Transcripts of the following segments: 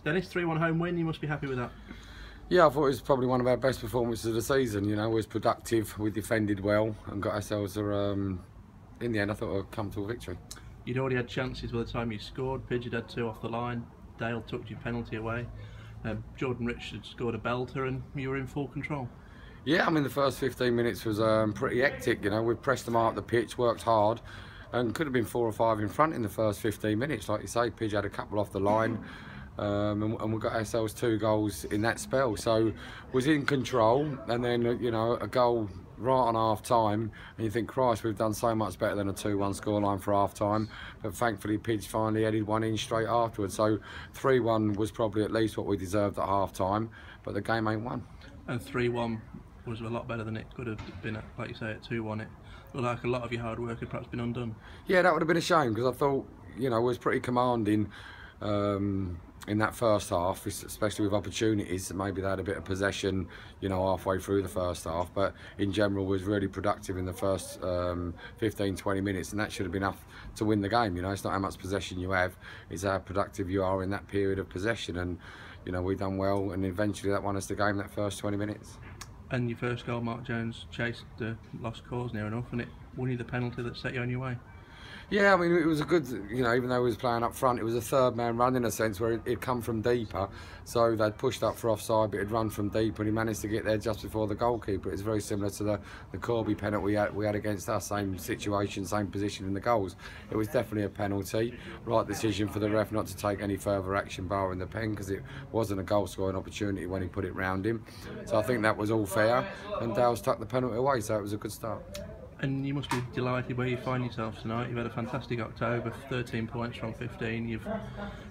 Dennis, 3-1 home win, you must be happy with that. Yeah, I thought it was probably one of our best performances of the season. You know, we was productive, we defended well and got ourselves in the end, I thought, a comfortable victory. You'd already had chances by the time you scored. Pidge had had 2 off the line, Dale took your penalty away, Jordan Richards scored a belter and you were in full control. Yeah, I mean the first 15 minutes was pretty hectic. You know, we pressed them out the pitch, worked hard, and could have been 4 or 5 in front in the first 15 minutes. Like you say, Pidge had a couple off the line, and we got ourselves 2 goals in that spell. So was in control, and then you know, a goal right on half time, and you think, Christ, we've done so much better than a 2-1 scoreline for half time. But thankfully, Pidge finally headed one in straight afterwards. So 3-1 was probably at least what we deserved at half time, but the game ain't won. And 3-1 was a lot better than it could have been at, like you say, at 2-1. It looked like a lot of your hard work had perhaps been undone. Yeah, that would have been a shame, because I thought, you know, it was pretty commanding in that first half, especially with opportunities. Maybe they had a bit of possession, you know, halfway through the first half, but in general was really productive in the first 15-20 minutes, and that should have been enough to win the game. You know, it's not how much possession you have, it's how productive you are in that period of possession, and you know, we done well, and eventually that won us the game that first 20 minutes. And your first goal, Mark Jones chased the lost cause near enough, and it won you the penalty that set you on your way. Yeah, I mean, it was a good, you know, even though he was playing up front, it was a third man run in a sense, where it'd come from deeper. So they'd pushed up for offside, but it'd run from deep, and he managed to get there just before the goalkeeper. It's very similar to the Corby penalty we had against us, same situation, same position in the goals. It was definitely a penalty. Right decision for the ref not to take any further action barring the pen, because it wasn't a goal scoring opportunity when he put it round him. So I think that was all fair, and Dale stuck the penalty away, so it was a good start. And you must be delighted where you find yourself tonight. You've had a fantastic October, 13 points from 15. You've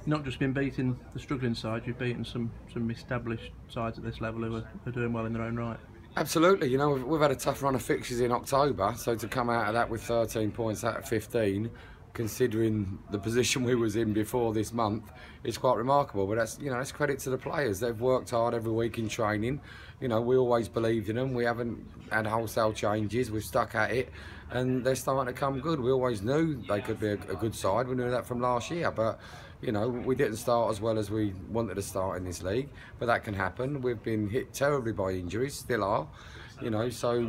not just been beating the struggling sides, you've beaten some established sides at this level who are doing well in their own right. Absolutely, you know, we've had a tough run of fixtures in October, so to come out of that with 13 points out of 15, considering the position we was in before this month, it's quite remarkable. But that's, you know, that's credit to the players. They've worked hard every week in training. You know, we always believed in them. We haven't had wholesale changes. We've stuck at it, and they're starting to come good. We always knew they could be a good side. We knew that from last year, but you know, we didn't start as well as we wanted to start in this league. But that can happen. We've been hit terribly by injuries, still are. You know, so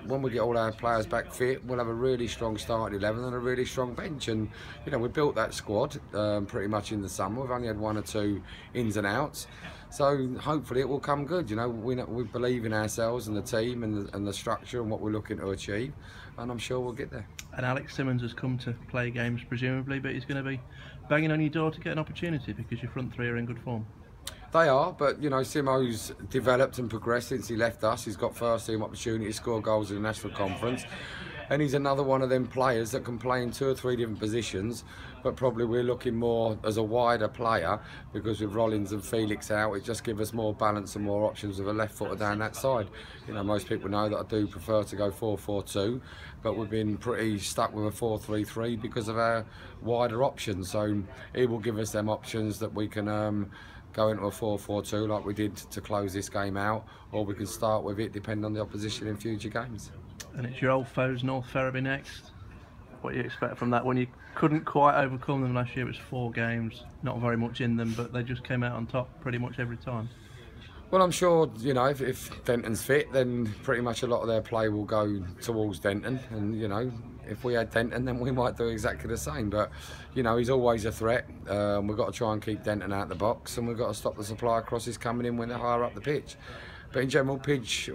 when we get all our players back fit, we'll have a really strong starting 11 and a really strong bench. And you know, we built that squad pretty much in the summer. We've only had 1 or 2 ins and outs, so hopefully it will come good. You know, we believe in ourselves and the team and the structure and what we're looking to achieve, and I'm sure we'll get there. And Alex Simmons has come to play games presumably, but he's going to be banging on your door to get an opportunity because your front 3 are in good form. They are, but you know, Simo's developed and progressed since he left us. He's got first team opportunity to score goals in the National Conference, and he's another one of them players that can play in 2 or 3 different positions, but probably we're looking more as a wider player, because with Rollins and Felix out, it just gives us more balance and more options with a left footer down that side. You know, most people know that I do prefer to go 4-4-2, but we've been pretty stuck with a 4-3-3 because of our wider options. So he will give us them options that we can go into a 4-4-2 like we did to close this game out, or we can start with it depending on the opposition in future games. And it's your old foes, North Ferriby next. What do you expect from that? When you couldn't quite overcome them last year, it was 4 games, not very much in them, but they just came out on top pretty much every time. Well, I'm sure, you know, if Denton's fit, then pretty much a lot of their play will go towards Denton, and you know, if we had Denton, then we might do exactly the same. But you know, he's always a threat. We've got to try and keep Denton out the box, and we've got to stop the supply crosses coming in when they're higher up the pitch. But in general, Pidge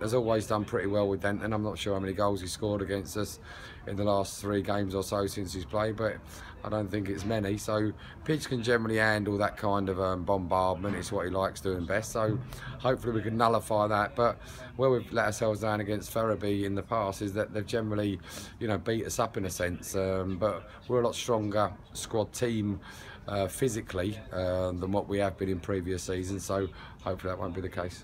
has always done pretty well with Denton. I'm not sure how many goals he scored against us in the last 3 games or so since he's played, but I don't think it's many. So Pidge can generally handle that kind of bombardment. It's what he likes doing best. So hopefully we can nullify that. But where we've let ourselves down against Ferriby in the past is that they've generally, you know, beat us up in a sense. But we're a lot stronger squad team physically than what we have been in previous seasons. So hopefully that won't be the case.